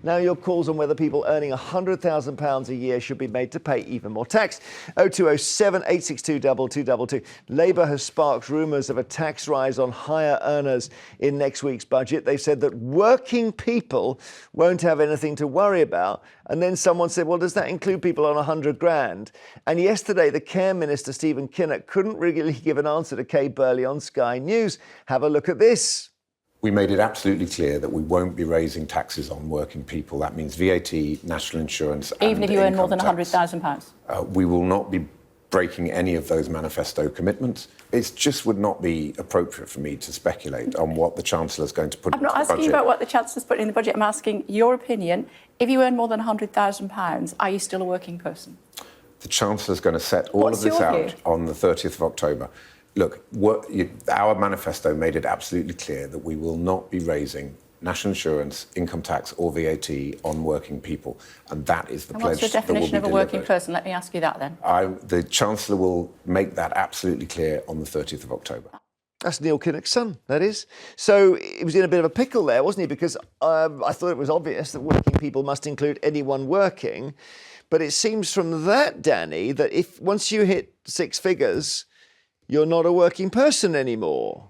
Now your calls on whether people earning £100,000 a year should be made to pay even more tax. 0207 862 2222. Labour has sparked rumours of a tax rise on higher earners in next week's budget. They've said that working people won't have anything to worry about. And then someone said, well, does that include people on 100 grand? And yesterday, the Care Minister, Stephen Kinnock, couldn't really give an answer to Kay Burley on Sky News. Have a look at this. We made it absolutely clear that we won't be raising taxes on working people. That means VAT, national insurance, even if you earn more than tax. £100,000? We will not be breaking any of those manifesto commitments. It just would not be appropriate for me to speculate on what the Chancellor's going to put into the budget. I'm not asking about what the Chancellor's put in the budget. I'm asking your opinion. If you earn more than £100,000, are you still a working person? The Chancellor's going to set all of this out on the 30th of October. Look, our manifesto made it absolutely clear that we will not be raising national insurance, income tax or VAT on working people. And that is the pledge that will be delivered. What's the definition of a working person? Let me ask you that then. The Chancellor will make that absolutely clear on the 30th of October. That's Neil Kinnock's son, that is. So he was in a bit of a pickle there, wasn't he? Because I thought it was obvious that working people must include anyone working. But it seems from that, Danny, that if once you hit six figures, you're not a working person anymore.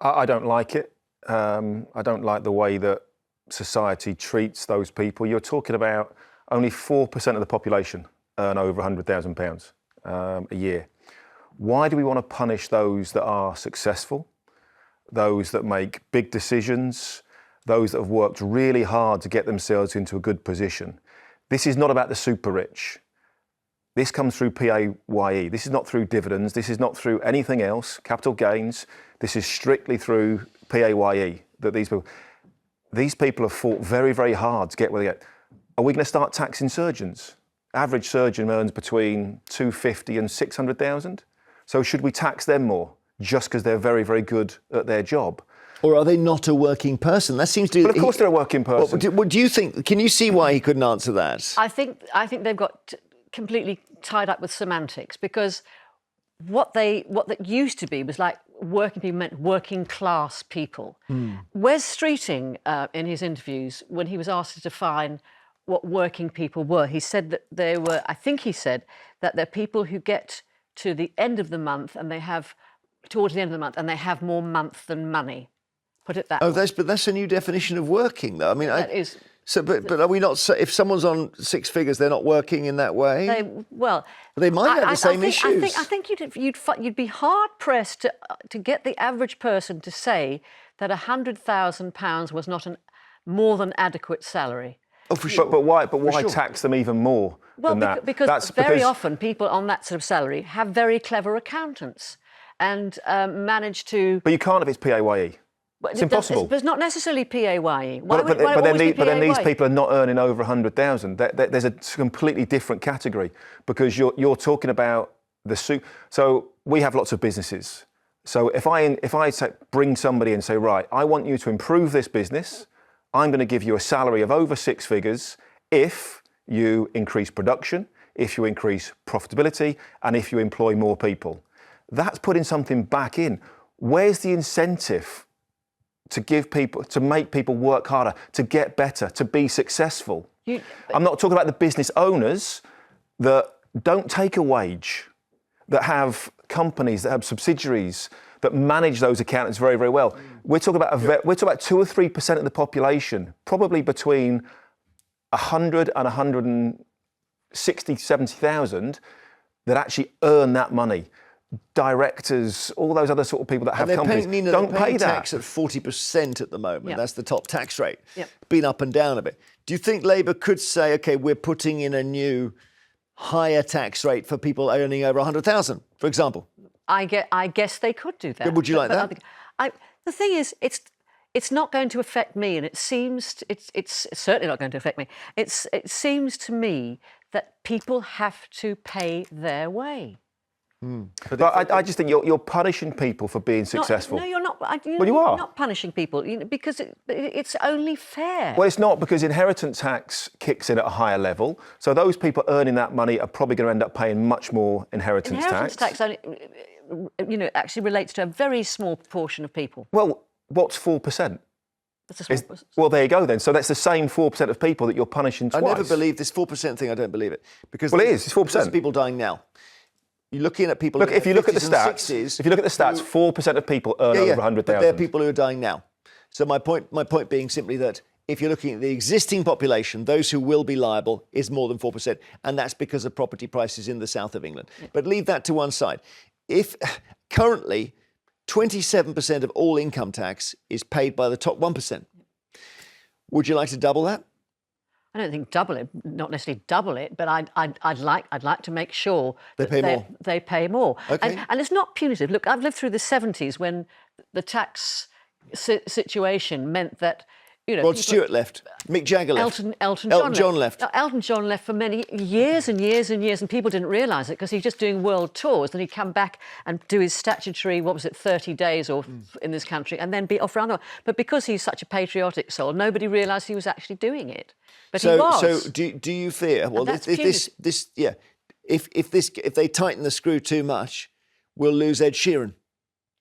I don't like it. I don't like the way that society treats those people. You're talking about only 4% of the population earn over £100,000 a year. Why do we want to punish those that are successful, those that make big decisions, those that have worked really hard to get themselves into a good position? This is not about the super rich. This comes through PAYE. This is not through dividends. This is not through anything else, capital gains. This is strictly through PAYE that these people have fought very, very hard to get where they get. Are we going to start taxing surgeons? Average surgeon earns between 250 and 600,000. So should we tax them more just because they're very, very good at their job? Or are they not a working person? That seems to. But of course they're a working person. What do you think? Can you see why he couldn't answer that? I think they've got completely tied up with semantics, because what that used to be was like working people meant working class people. Wes Streeting, in his interviews, when he was asked to define what working people were, he said that they were, I think he said, that they're people who get to the end of the month and they have, towards the end of the month, and they have more month than money. Put it that way. But that's a new definition of working, though. I mean, that is. So, but are we not? If someone's on six figures, they're not working in that way. They might have the same issues. I think you'd be hard pressed to get the average person to say that £100,000 was not a more than adequate salary. Oh, for sure. But why tax them even more than that? Because very often people on that sort of salary have very clever accountants and manage to. But you can't if it's PAYE. It's impossible. But it's not necessarily PAYE. But then these people are not earning over 100,000. There's a completely different category, because you're talking about the So we have lots of businesses. So if I bring somebody and say, right, I want you to improve this business, I'm going to give you a salary of over six figures if you increase production, if you increase profitability, and if you employ more people. That's putting something back in. Where's the incentive to make people work harder, to get better, to be successful? I'm not talking about the business owners that don't take a wage, that have companies, that have subsidiaries, that manage those accountants very, very well. We're talking about 2 or 3% of the population, probably between 100 and 160, 70,000, that actually earn that money. Directors, all those other sort of people that have companies, don't pay that. Tax at 40% at the moment. Yep. That's the top tax rate. Yep. Been up and down a bit. Do you think Labour could say, OK, we're putting in a new higher tax rate for people earning over 100,000, for example? I guess they could do that. Would you like that? The thing is, it's not going to affect me, and it's certainly not going to affect me. It seems to me that people have to pay their way. But I just think you're punishing people for being successful. No, you're not. Well, you You're are. not punishing people, because it's only fair. Well, it's not, because inheritance tax kicks in at a higher level. So those people earning that money are probably going to end up paying much more inheritance tax. Inheritance tax only, actually relates to a very small proportion of people. Well, what's 4%? That's a small Well, there you go then. So that's the same 4% of people that you're punishing twice. I never believed this 4% thing. I don't believe it because Well, it is. It's 4%. There's people dying now. You're looking at people. Look, if you look at the 50s and stats, 60s, if you look at the stats, 4% of people earn over 100,000. But there are people who are dying now. So my point being simply that if you're looking at the existing population, those who will be liable is more than 4%, and that's because of property prices in the south of England. Yeah. But leave that to one side. If currently 27% of all income tax is paid by the top 1%, would you like to double that? I don't think double it, not necessarily double it, but I'd like to make sure they pay more. They pay more. Okay. And it's not punitive. Look, I've lived through the 70s when the tax situation meant that, you know, Rod Stewart left. Mick Jagger left. Elton John left. Now, Elton John left for many years and years and years, and people didn't realise it because he was just doing world tours. Then he'd come back and do his statutory, 30 days or in this country, and then be off around the world. But because he's such a patriotic soul, nobody realised he was actually doing it. But he was. So do you fear? Well, if they tighten the screw too much, we'll lose Ed Sheeran.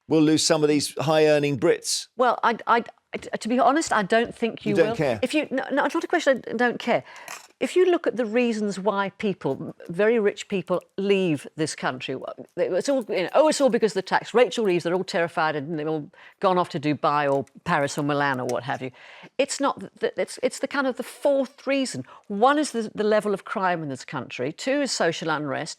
We'll lose some of these high-earning Brits. Well, to be honest, I don't think you will. You don't care? No, it's not a question I don't care. If you look at the reasons why people, very rich people, leave this country, it's all, it's all because of the tax. Rachel Reeves, they're all terrified and they've all gone off to Dubai or Paris or Milan or what have you. It's not. It's the kind of the fourth reason. One is the level of crime in this country. 2 is social unrest.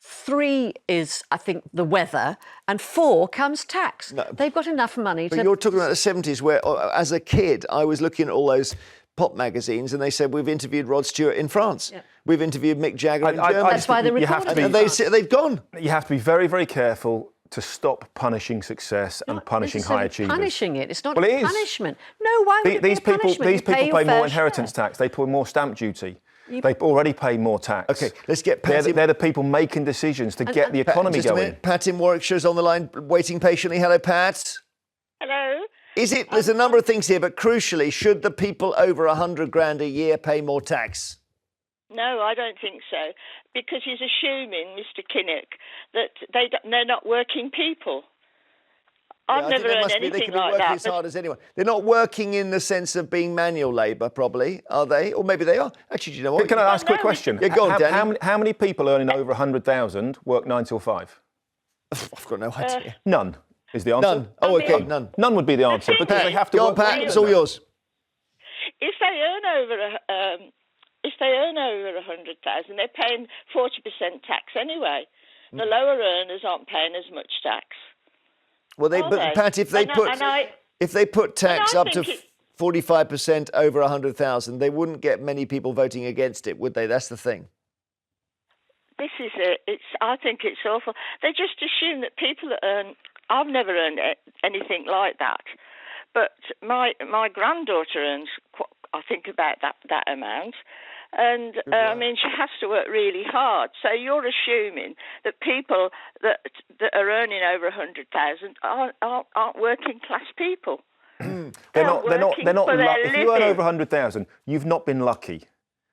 3 is, I think, the weather, and 4 comes tax. No, they've got enough money to... But you're talking about the 70s where, as a kid, I was looking at all those pop magazines and they said, we've interviewed Rod Stewart in France. Yeah. We've interviewed Mick Jagger in Germany. That's why they're recording. And they've gone. You have to be very, very careful to stop punishing success and punishing high achievers. Punishing it. It's not it is. Punishment. No, why would it be a punishment? These people pay more inheritance tax. They pay more stamp duty. They already pay more tax. OK, let's get Pat. They're the people making decisions to get the economy going. Pat in Warwickshire's on the line, waiting patiently. Hello, Pat. Hello. There's a number of things here, but crucially, should the people over 100 grand a year pay more tax? No, I don't think so, because he's assuming, Mr. Kinnock, that they're not working people. I've never earned anything like that. They can work as hard as anyone. They're not working in the sense of being manual labour, probably, are they? Or maybe they are. Actually, do you know what? Can I ask a quick question? Yeah, go on, Danny. How many people earning over 100,000 work 9 till 5? I've got no idea. None is the answer. None. Oh, OK, none. None would be the answer because they have to work. Go on, Pat. It's all yours. If they earn over 100,000, they're paying 40% tax anyway. The lower earners aren't paying as much tax. Well, Pat, if they put tax up to 45% over 100,000, they wouldn't get many people voting against it, would they? That's the thing. This is it. I think it's awful. They just assume that people that earn... I've never earned anything like that. But my granddaughter earns, I think, about that amount. And, I mean, she has to work really hard. So you're assuming that people that are earning over 100,000 aren't working class people. They're not lucky. If you earn over 100,000, you've not been lucky.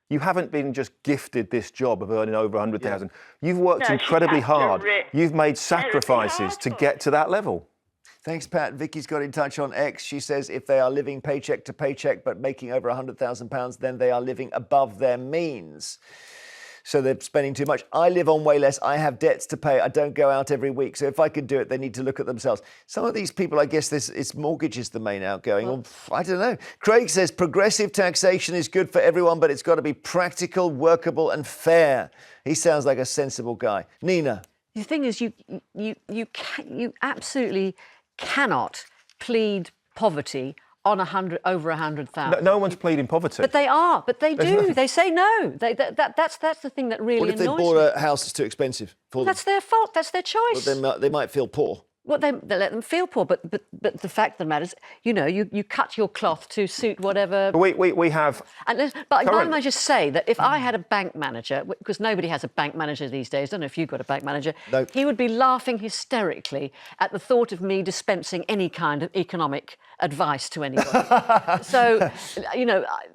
You haven't been just gifted this job of earning over 100,000. Yeah. You've worked incredibly hard. You've made sacrifices to get to that level. Thanks, Pat. Vicky's got in touch on X. She says if they are living paycheck to paycheck but making over £100,000, then they are living above their means. So they're spending too much. I live on way less. I have debts to pay. I don't go out every week. So if I could do it, they need to look at themselves. Some of these people, I guess it's mortgages the main outgoing. Well, I don't know. Craig says progressive taxation is good for everyone, but it's got to be practical, workable and fair. He sounds like a sensible guy. Nina. The thing is, you absolutely cannot plead poverty on over 100,000. No one's pleading poverty. But they are. But they do. They say no. That's the thing that really annoys me. What if they bought a house that's too expensive for them? That's their fault. That's their choice. Well, then they might feel poor. Well, they let them feel poor, but the fact of the matter is, you cut your cloth to suit whatever. We have. But I might just say that if I had a bank manager, because nobody has a bank manager these days, I don't know if you've got a bank manager, Nope. He would be laughing hysterically at the thought of me dispensing any kind of economic advice to anybody. So,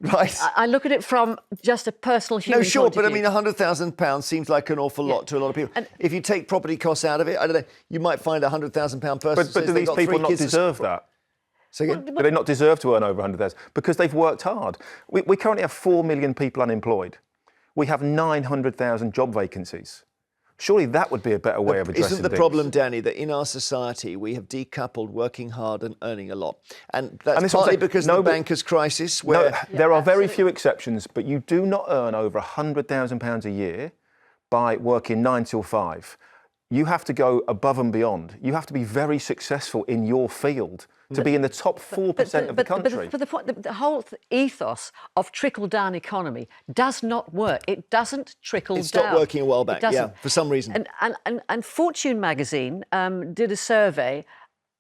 right. I look at it from just a personal human No, sure, point but of I mean, £100,000 seems like an awful lot to a lot of people. And if you take property costs out of it, I don't know, you might find £100,000 person. But do these people not deserve that? So again? Do they not deserve to earn over 100,000? Because they've worked hard. We currently have 4 million people unemployed. We have 900,000 job vacancies. Surely that would be a better way of addressing Isn't the things. problem, Danny, that in our society we have decoupled working hard and earning a lot? And that's partly because of the bankers' crisis where... No, there are very few exceptions, but you do not earn over £100,000 a year by working 9 till 5. You have to go above and beyond. You have to be very successful in your field to be in the top 4% of the country. But the point, the whole ethos of trickle-down economy does not work. It doesn't trickle down. It stopped working a while back, yeah, for some reason. And Fortune magazine did a survey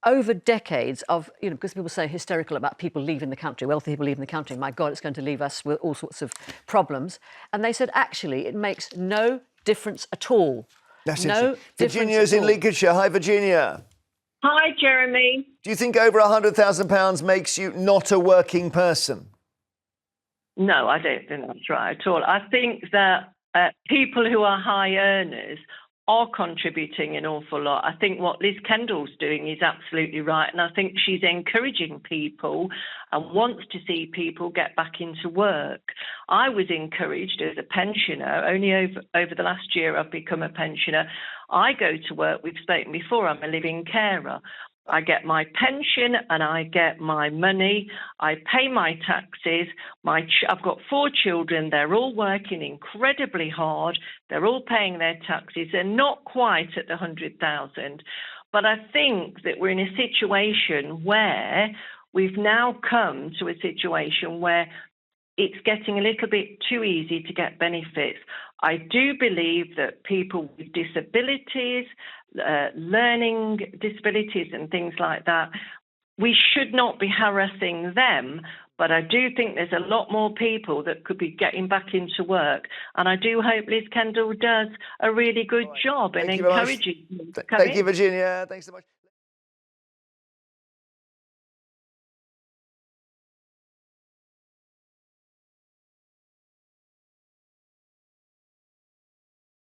over decades of, because people say hysterical about people leaving the country, wealthy people leaving the country. My God, it's going to leave us with all sorts of problems. And they said, actually, it makes no difference at all. That's no difference. Virginia's in Lincolnshire. Hi, Virginia. Hi, Jeremy. Do you think over £100,000 makes you not a working person? No, I don't think that's right at all. I think that people who are high earners are contributing an awful lot. I think what Liz Kendall's doing is absolutely right, and I think she's encouraging people and wants to see people get back into work. I was encouraged as a pensioner. Only over the last year I've become a pensioner. I go to work, we've spoken before, I'm a living carer. I get my pension and I get my money. I pay my taxes. I've got 4 children. They're all working incredibly hard. They're all paying their taxes. They're not quite at the 100,000. But I think that we're in a situation where we've now come to a situation where it's getting a little bit too easy to get benefits. I do believe that people with disabilities, learning disabilities and things like that, we should not be harassing them. But I do think there's a lot more people that could be getting back into work. And I do hope Liz Kendall does a really good job in encouraging them. Thank you, Virginia. Thanks so much.